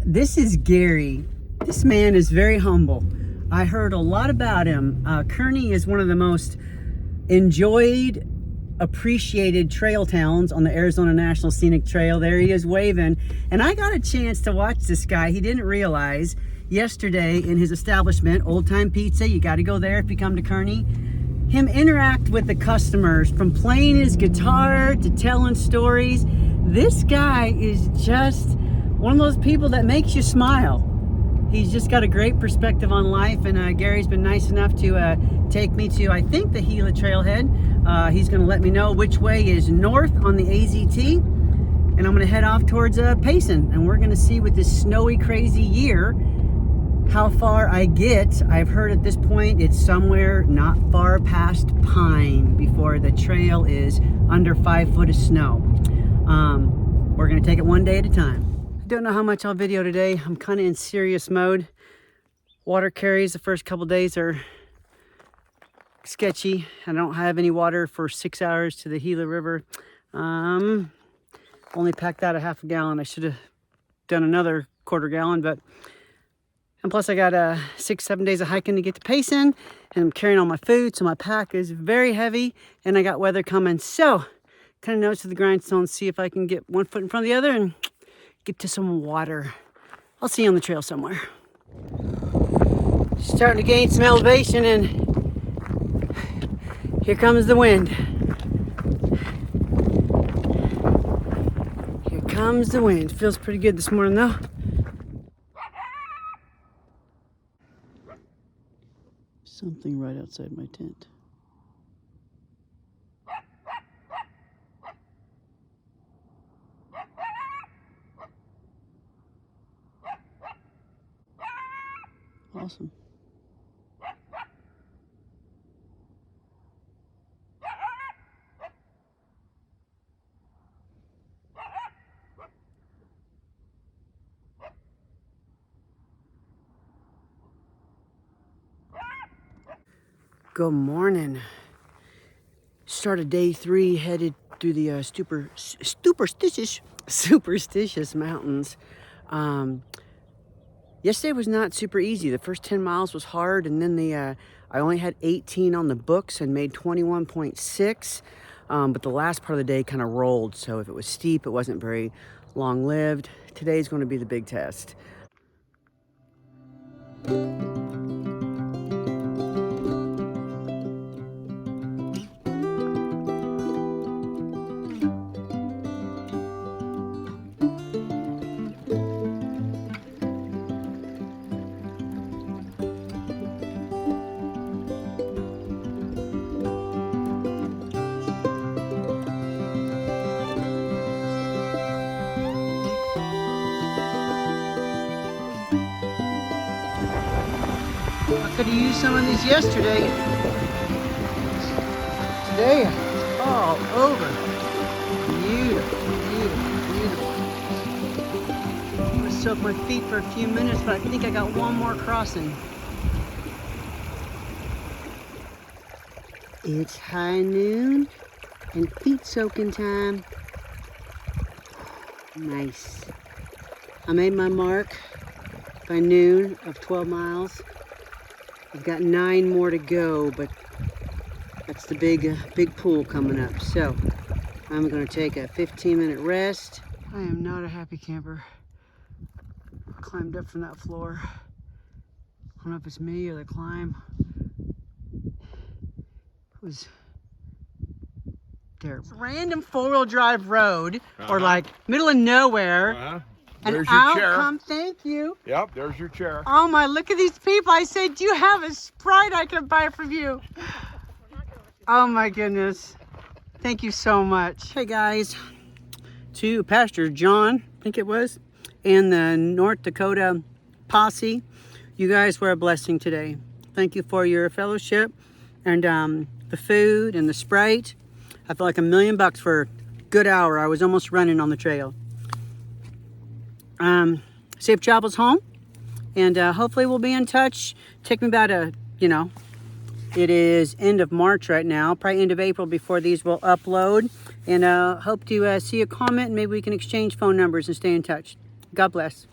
This is Gary. This man is very humble. I heard a lot about him. Kearny is one of the most enjoyed, appreciated trail towns on the Arizona National Scenic Trail. There he is waving. And I got a chance to watch this guy. He didn't realize yesterday in his establishment, Old Time Pizza, you got to go there if you come to Kearny, him interact with the customers, from playing his guitar to telling stories. This guy is just one of those people that makes you smile. He's just got a great perspective on life, and Gary's been nice enough to take me to, I think, the Gila Trailhead. He's going to let me know which way is north on the AZT, and I'm going to head off towards Payson, and we're going to see with this snowy, crazy year how far I get. I've heard at this point it's somewhere not far past Pine before the trail is under 5 foot of snow. We're going to take it one day at a time. I don't know how much I'll video today. I'm kind of in serious mode. Water carries the first couple days are sketchy. I don't have any water for 6 hours to the Gila River. Only packed out a half a gallon. I should have done another quarter gallon, and plus I got 6-7 days of hiking to get to Payson, and I'm carrying all my food, so my pack is very heavy, and I got weather coming. So kind of nose to the grindstone, see if I can get one foot in front of the other and get to some water. I'll see you on the trail somewhere. Starting to gain some elevation, and here comes the wind. Here comes the wind. Feels pretty good this morning though. Something right outside my tent. Awesome. Good morning. Started day 3, headed through the superstitious mountains. Yesterday was not super easy. The first 10 miles was hard, and then I only had 18 on the books and made 21.6. But the last part of the day kind of rolled, so if it was steep, it wasn't very long-lived. Today's going to be the big test. I could have used some of these yesterday. Today, all over. Beautiful, beautiful, beautiful. I'm gonna soak my feet for a few minutes, but I think I got one more crossing. It's high noon and feet soaking time. Nice. I made my mark by noon of 12 miles. I've got 9 more to go, but that's the big pool coming up. So I'm gonna take a 15-minute rest. I am not a happy camper. I climbed up from that floor. I don't know if it's me or the climb. It was terrible. It's a random 4-wheel drive road, or like middle of nowhere. There's your chair. Come, thank you. Yep, there's your chair. Oh my, look at these people. I said, do you have a Sprite I can buy from you? Oh my goodness. Thank you so much. Hey guys, to Pastor John, I think it was, and the North Dakota posse, you guys were a blessing today. Thank you for your fellowship and the food and the Sprite. I felt like $1 million for a good hour. I was almost running on the trail. Safe travels home, and hopefully we'll be in touch. Take me about it is end of March right now, probably end of April before these will upload, and hope to see a comment, and maybe we can exchange phone numbers and stay in touch. God bless.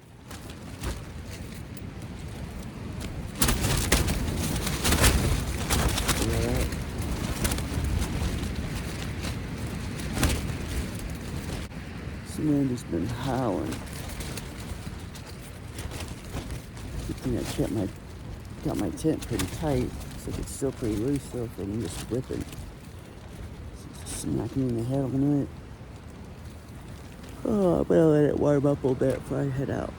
Yeah. This wind has been howling. Good thing I got my tent pretty tight. Looks like it's still pretty loose though from just whipping. Just smacking me in the head all night. Oh, I'm gonna let it warm up a little bit before I head out.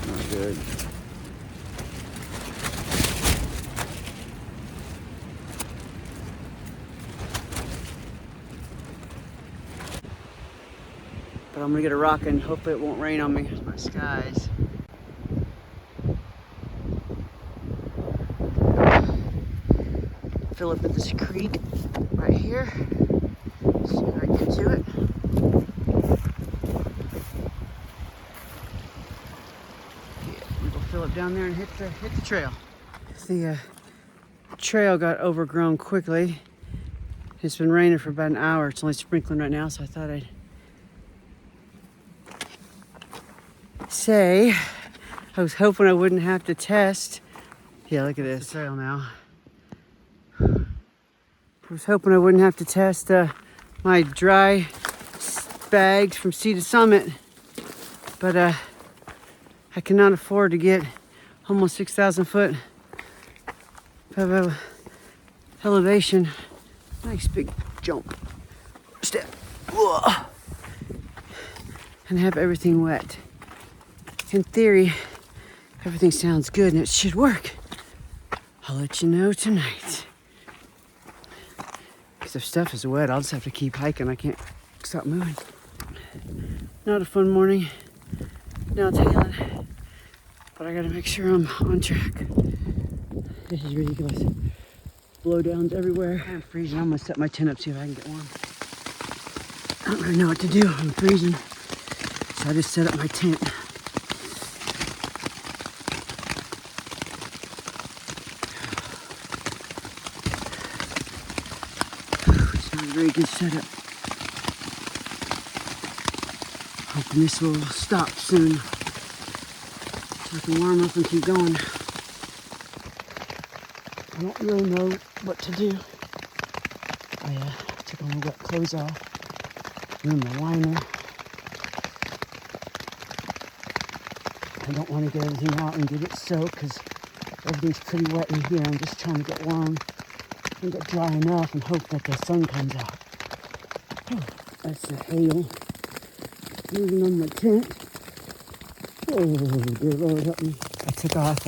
Not good. But I'm gonna get a rock and hope it won't rain on me. Here's my skies. Fill up at this creek right here. See if I get to it. Yeah, we'll fill up down there and hit the trail. The trail got overgrown quickly. It's been raining for about an hour. It's only sprinkling right now, so I thought I'd say I was hoping I wouldn't have to test. Yeah, look at this trail now. I was hoping I wouldn't have to test my dry bags from sea to summit, but I cannot afford to get almost 6,000 foot of elevation. Nice big jump, step, whoa, and have everything wet. In theory, everything sounds good and it should work. I'll let you know tonight. Because if stuff is wet, I'll just have to keep hiking. I can't stop moving. Not a fun morning. Now tailing. But I gotta make sure I'm on track. This is ridiculous. Blowdowns everywhere. I'm freezing. I'm gonna set my tent up, see if I can get warm. I don't really know what to do. I'm freezing. So I just set up my tent. Very good setup. Hoping this will stop soon so I can warm up and keep going. I don't really know what to do. I took all my wet clothes off, ruined my liner. I don't want to get everything out and get it soaked because everything's pretty wet in here. I'm just trying to get warm and get dry enough and hope that the sun comes out. Oh, that's the hail moving on my tent. Oh, dear Lord, help me. I took off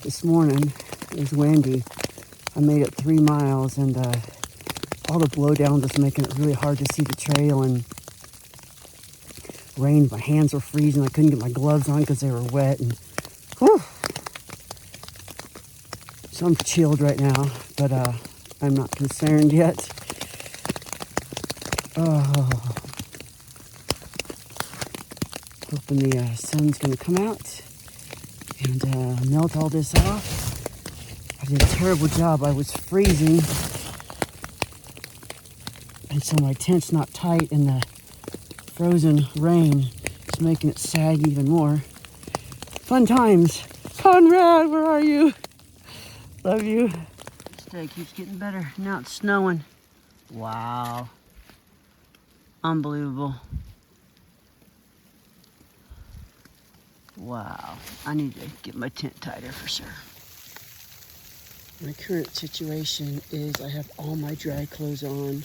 this morning. It was windy. I made it 3 miles and all the blowdowns was making it really hard to see the trail, and rain. My hands were freezing. I couldn't get my gloves on because they were wet. And whew. So I'm chilled right now, but I'm not concerned yet. Oh, hoping the sun's gonna come out and melt all this off. I did a terrible job. I was freezing, and so my tent's not tight, and the frozen rain is making it sag even more. Fun times. Conrad, where are you? Love you. This day keeps getting better. Now it's snowing. Wow. Unbelievable. Wow. I need to get my tent tighter for sure. My current situation is I have all my dry clothes on,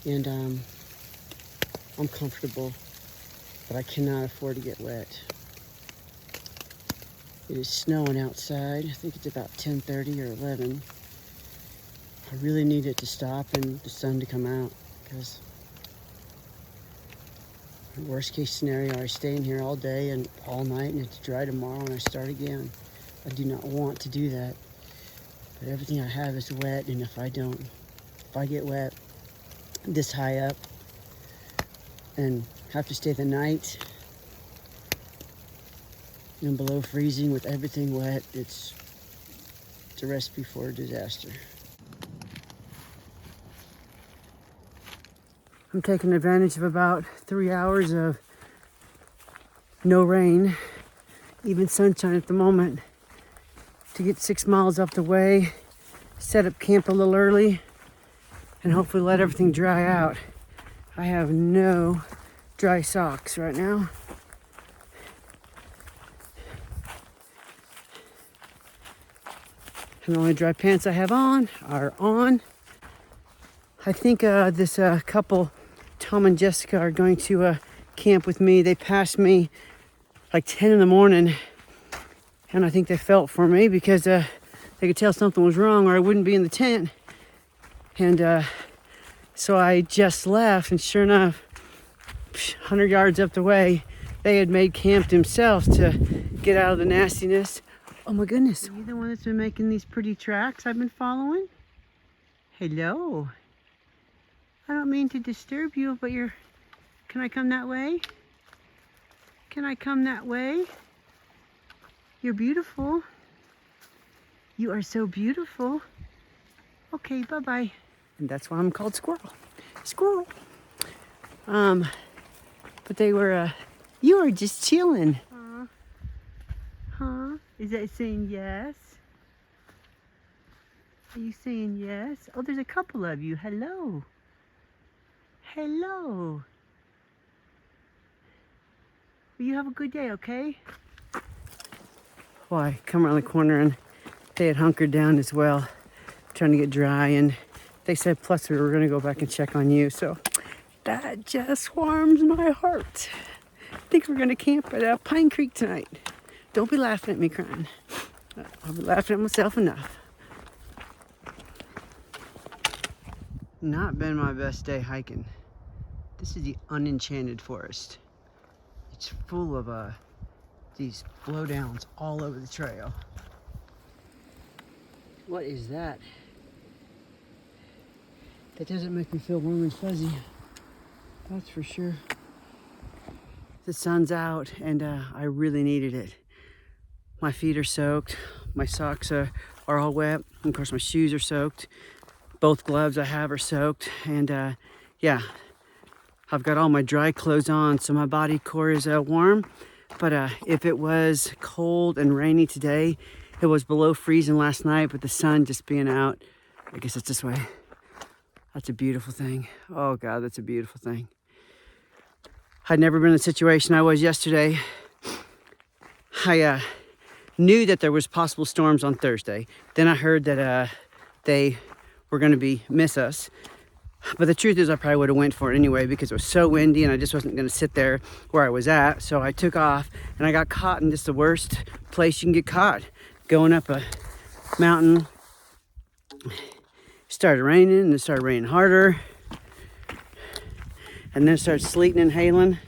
and I'm comfortable, but I cannot afford to get wet. It is snowing outside. I think it's about 10:30 or 11. I really need it to stop and the sun to come out, because worst case scenario, I stay in here all day and all night and it's dry tomorrow and I start again. I do not want to do that, but everything I have is wet, and if I get wet this high up and have to stay the night and below freezing with everything wet, it's a recipe for a disaster. I'm taking advantage of about 3 hours of no rain, even sunshine at the moment, to get 6 miles up the way, set up camp a little early, and hopefully let everything dry out. I have no dry socks right now. And the only dry pants I have on are on. I think this couple, Tom and Jessica, are going to camp with me. They passed me like 10 in the morning, and I think they felt for me because they could tell something was wrong or I wouldn't be in the tent. And so I just left, and sure enough, 100 yards up the way, they had made camp themselves to get out of the nastiness. Oh my goodness. Are you the one that's been making these pretty tracks I've been following? Hello. I don't mean to disturb you, but can I come that way? Can I come that way? You're beautiful. You are so beautiful. Okay, bye-bye. And that's why I'm called Squirrel. Squirrel. But they were, you were just chilling. Huh? Is that saying yes? Are you saying yes? Oh, there's a couple of you. Hello. Hello. Well, you have a good day, okay? Well, I come around the corner and they had hunkered down as well, trying to get dry, and they said, plus we were going to go back and check on you, so that just warms my heart. I think we're going to camp at Pine Creek tonight. Don't be laughing at me crying. I'll be laughing at myself enough. Not been my best day hiking. This is the unenchanted forest. It's full of these blowdowns all over the trail. What is that? That doesn't make me feel warm and fuzzy. That's for sure. The sun's out and I really needed it. My feet are soaked. My socks are all wet. And of course my shoes are soaked. Both gloves I have are soaked. And yeah, I've got all my dry clothes on, so my body core is warm. But if it was cold and rainy today, it was below freezing last night, but the sun just being out, I guess it's this way. That's a beautiful thing. Oh God, that's a beautiful thing. I'd never been in the situation I was yesterday. I knew that there was possible storms on Thursday. Then I heard that they were going to miss us. But the truth is I probably would have went for it anyway because it was so windy and I just wasn't going to sit there where I was at. So I took off and I got caught in just the worst place you can get caught. Going up a mountain. Started raining and it started raining harder. And then it started sleeting and hailing.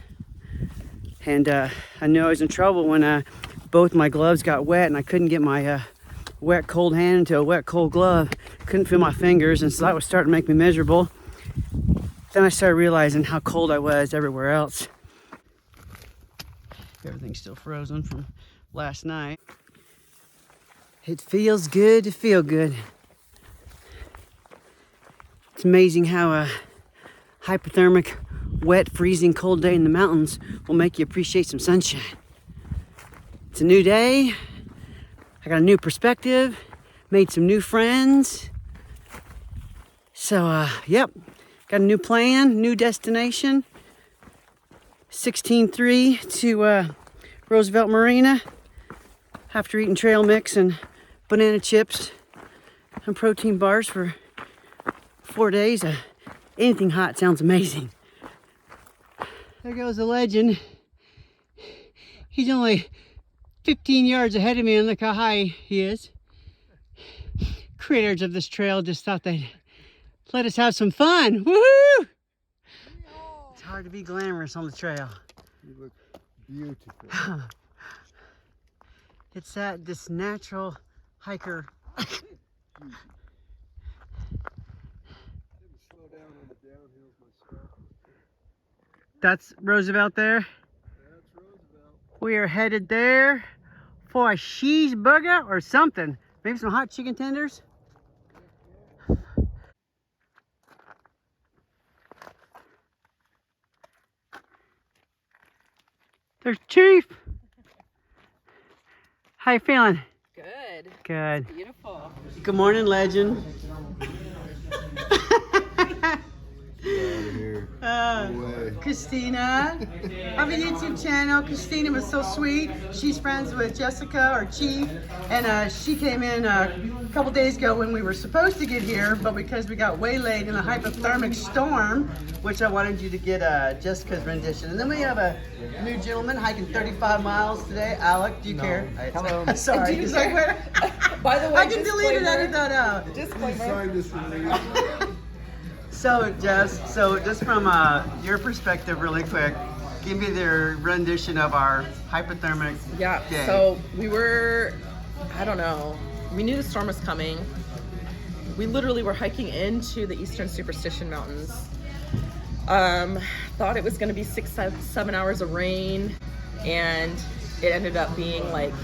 And I knew I was in trouble when both my gloves got wet and I couldn't get my wet cold hand into a wet cold glove. Couldn't feel my fingers, and so that was starting to make me miserable. Then I started realizing how cold I was everywhere else. Everything's still frozen from last night. It feels good to feel good. It's amazing how a hypothermic, wet, freezing cold day in the mountains will make you appreciate some sunshine. It's a new day. I got a new perspective, made some new friends. So, yep, got a new plan, new destination. 16-3 to Roosevelt Marina after eating trail mix and banana chips and protein bars for 4 days. Anything hot sounds amazing. There goes the legend. He's only 15 yards ahead of me, and look how high he is. Creators of this trail just thought they'd let us have some fun. Woohoo! It's hard to be glamorous on the trail. You look beautiful. It's this natural hiker. Slow down on the downhills myself. That's Roosevelt there. That's Roosevelt. We are headed there for a cheeseburger or something. Maybe some hot chicken tenders. There's Chief. How you feeling? Good. Good. Beautiful. Good morning, legend. Here. No way. Christina. I have a YouTube channel. Christina was so sweet. She's friends with Jessica, or Chief, and she came in a couple days ago when we were supposed to get here, but because we got waylaid in a hypothermic storm, which I wanted you to get Jessica's rendition. And then we have a new gentleman hiking 35 miles today. Alec, do you care? Hello. Sorry. Do you Is that care? where- By the way, I can delete it, edit that out. Disclaimer. Sign this release. So, Jess, just from your perspective, really quick, give me the rendition of our hypothermic Yeah. day. So we were, I don't know. We knew the storm was coming. We literally were hiking into the Eastern Superstition Mountains. Thought it was going to be 7 hours of rain, and it ended up being like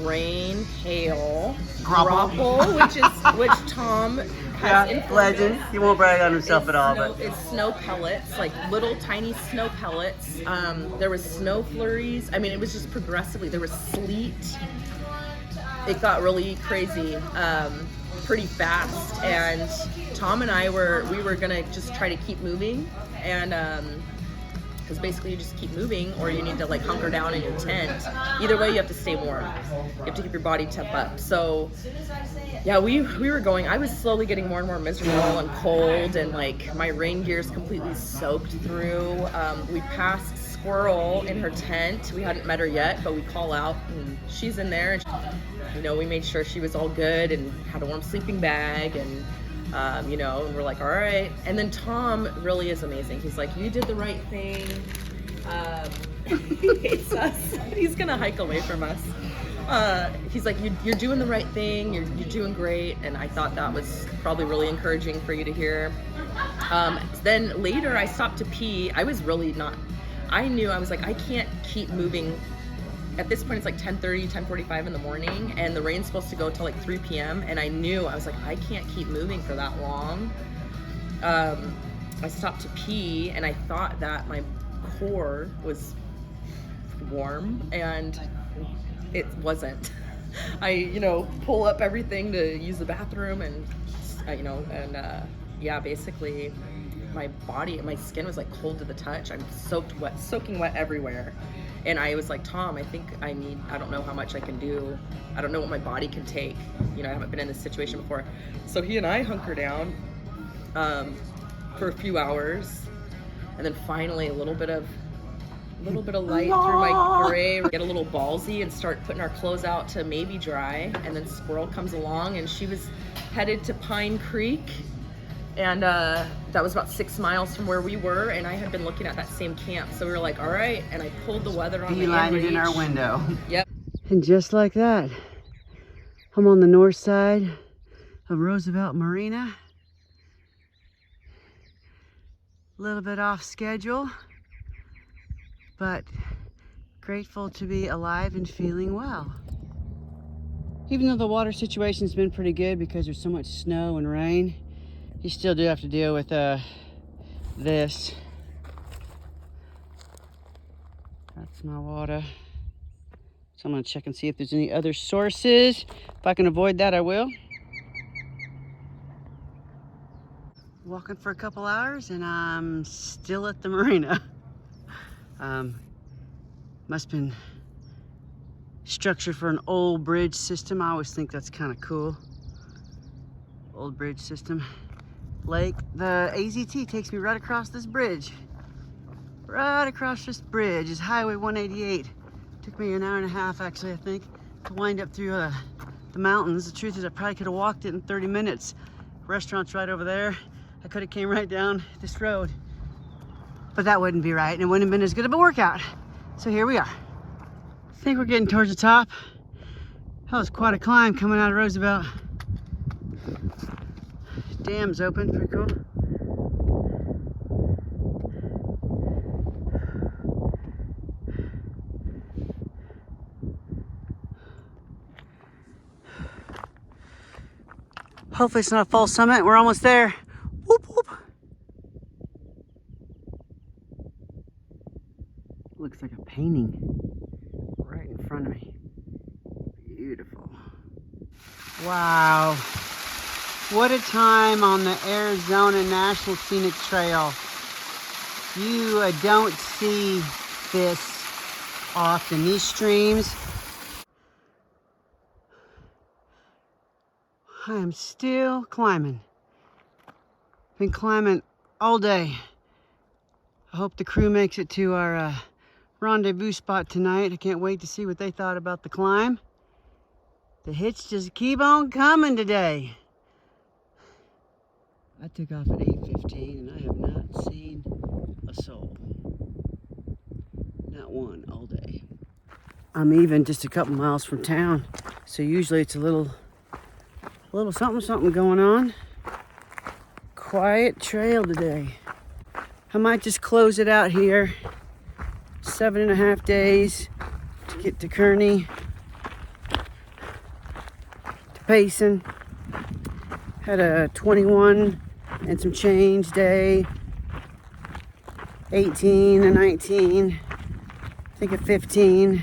rain, hail, Grapple. which Tom has Yeah, informed legend. us. He won't brag on himself It's at all, snow, but it's snow pellets, like little tiny snow pellets. There was snow flurries. I mean, it was just progressively. There was sleet. It got really crazy pretty fast, and Tom and I were gonna just try to keep moving, and because basically you just keep moving, or you need to like hunker down in your tent. Either way, you have to stay warm. You have to keep your body temp up. So yeah, we were going. I was slowly getting more and more miserable and cold, and like my rain gear's completely soaked through. We passed Squirrel in her tent. We hadn't met her yet, but we call out and she's in there. And we made sure she was all good and had a warm sleeping bag, and and we're like, all right. And then Tom really is amazing. He's like, you did the right thing. He hates us. He's gonna hike away from us. He's like, you're doing the right thing. You're doing great. And I thought that was probably really encouraging for you to hear. Then later I stopped to pee. I was really not, I knew, I was like, I can't keep moving. At this point, it's like 10:30, 10:45 in the morning, and the rain's supposed to go till like 3 p.m. And I knew, I was like, I can't keep moving for that long. I stopped to pee, and I thought that my core was warm, and it wasn't. I, pull up everything to use the bathroom, and, basically my body, my skin was like cold to the touch. I'm soaking wet everywhere. And I was like, Tom, I think I don't know how much I can do. I don't know what my body can take. I haven't been in this situation before. So he and I hunker down for a few hours. And then finally a little bit of light through my gray. Get a little ballsy and start putting our clothes out to maybe dry. And then Squirrel comes along, and she was headed to Pine Creek. And that was about 6 miles from where we were, and I had been looking at that same camp. So we were like, all right, and I pulled the weather on the beelined in our window. Yep. And just like that, I'm on the north side of Roosevelt Marina. A little bit off schedule, but grateful to be alive and feeling well. Even though the water situation's been pretty good because there's so much snow and rain, you still do have to deal with this. That's my water. So I'm gonna check and see if there's any other sources. If I can avoid that, I will. Walking for a couple hours, and I'm still at the marina. Must have been structured for an old bridge system. I always think that's kind of cool. Old bridge system. Lake, the AZT takes me right across this bridge. Right across this bridge is Highway 188. Took me an hour and a half, actually, I think, to wind up through the mountains. The truth is, I probably could have walked it in 30 minutes. Restaurant's right over there. I could have came right down this road. But that wouldn't be right, and it wouldn't have been as good of a workout. So here we are. I think we're getting towards the top. That was quite a climb coming out of Roosevelt. Dam's open, pretty cool. Hopefully it's not a false summit. We're almost there. Whoop, whoop. Looks like a painting right in front of me. Beautiful. Wow. What a time on the Arizona National Scenic Trail. You don't see this often. These streams. I am still climbing. Been climbing all day. I hope the crew makes it to our rendezvous spot tonight. I can't wait to see what they thought about the climb. The hits just keep on coming today. I took off at 8:15 and I have not seen a soul. Not one all day. I'm even just a couple miles from town, so usually it's a little something going on. Quiet trail today. I might just close it out here. 7.5 days to get to Kearny, to Payson. Had a 21 and some change day. 18 and 19. I think a 15.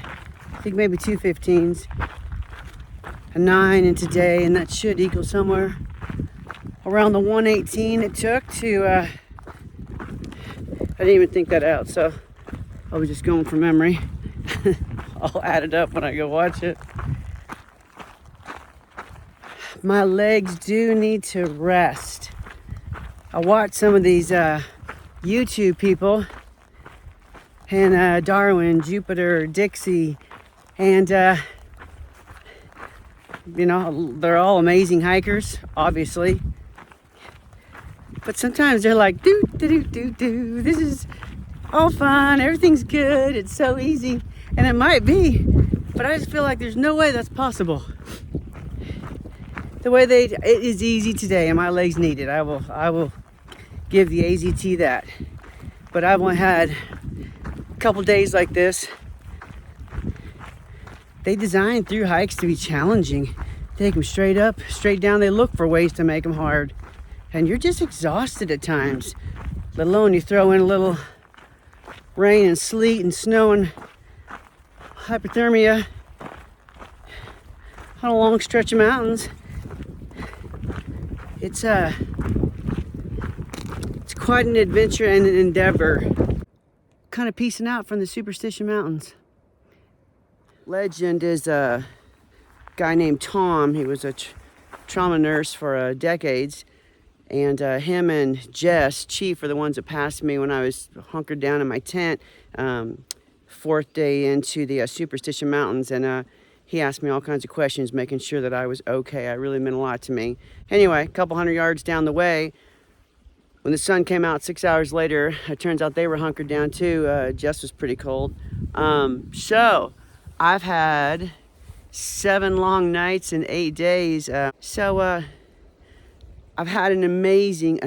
I think maybe 2 15s. A 9 and today, and that should equal somewhere around the 118 it took to, I didn't even think that out, so I was just going from memory. I'll add it up when I go watch it. My legs do need to rest. I watch some of these YouTube people, and Darwin, Jupiter, Dixie, and you know, they're all amazing hikers, obviously. But sometimes they're like, do, this is all fun, everything's good, it's so easy. And it might be, but I just feel like there's no way that's possible. The way it is easy today, and my legs need it. I will give the AZT that. But I've only had a couple days like this. They design through hikes to be challenging. Take them straight up, straight down. They look for ways to make them hard. And you're just exhausted at times. Let alone you throw in a little rain and sleet and snow and hypothermia on a long stretch of mountains. It's quite an adventure and an endeavor. Kind of piecing out from the Superstition Mountains. Legend is a guy named Tom. He was a trauma nurse for decades. And him and Jess, Chief, are the ones that passed me when I was hunkered down in my tent, 4th day into the Superstition Mountains. And he asked me all kinds of questions, making sure that I was okay. It really meant a lot to me. Anyway, a couple hundred yards down the way, when the sun came out 6 hours later, it turns out they were hunkered down too. Jess was pretty cold. So I've had 7 long nights and 8 days. I've had an amazing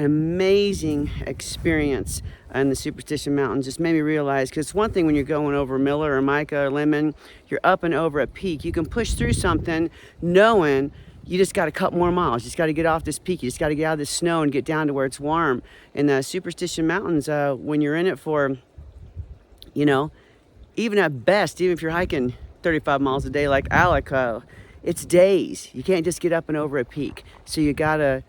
experience in the Superstition Mountains. Just made me realize, because it's one thing when you're going over Miller or Mica or Lemon, you're up and over a peak. You can push through something knowing you just got a couple more miles. You just got to get off this peak. You just got to get out of this snow and get down to where it's warm. In the Superstition Mountains, when you're in it for, you know, even at best, even if you're hiking 35 miles a day like Alec, it's days. You can't just get up and over a peak. So you got to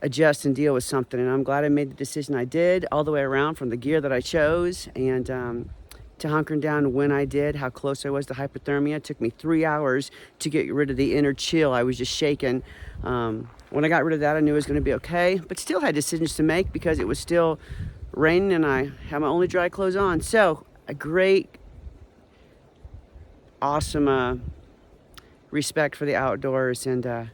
adjust and deal with something, and I'm glad I made the decision I did all the way around, from the gear that I chose and to hunkering down when I did, how close I was to hypothermia. It took me 3 hours to get rid of the inner chill. I was just shaking. When I got rid of that, I knew it was going to be okay, but still had decisions to make because it was still raining and I had my only dry clothes on. So a great, awesome respect for the outdoors, and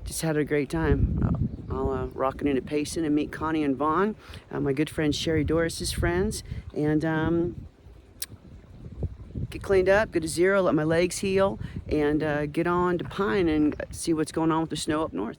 just had a great time. I'll rock it into Payson and meet Connie and Vaughn, my good friend Sherry Doris's friends, and get cleaned up, go to zero, let my legs heal, and get on to Pine and see what's going on with the snow up north.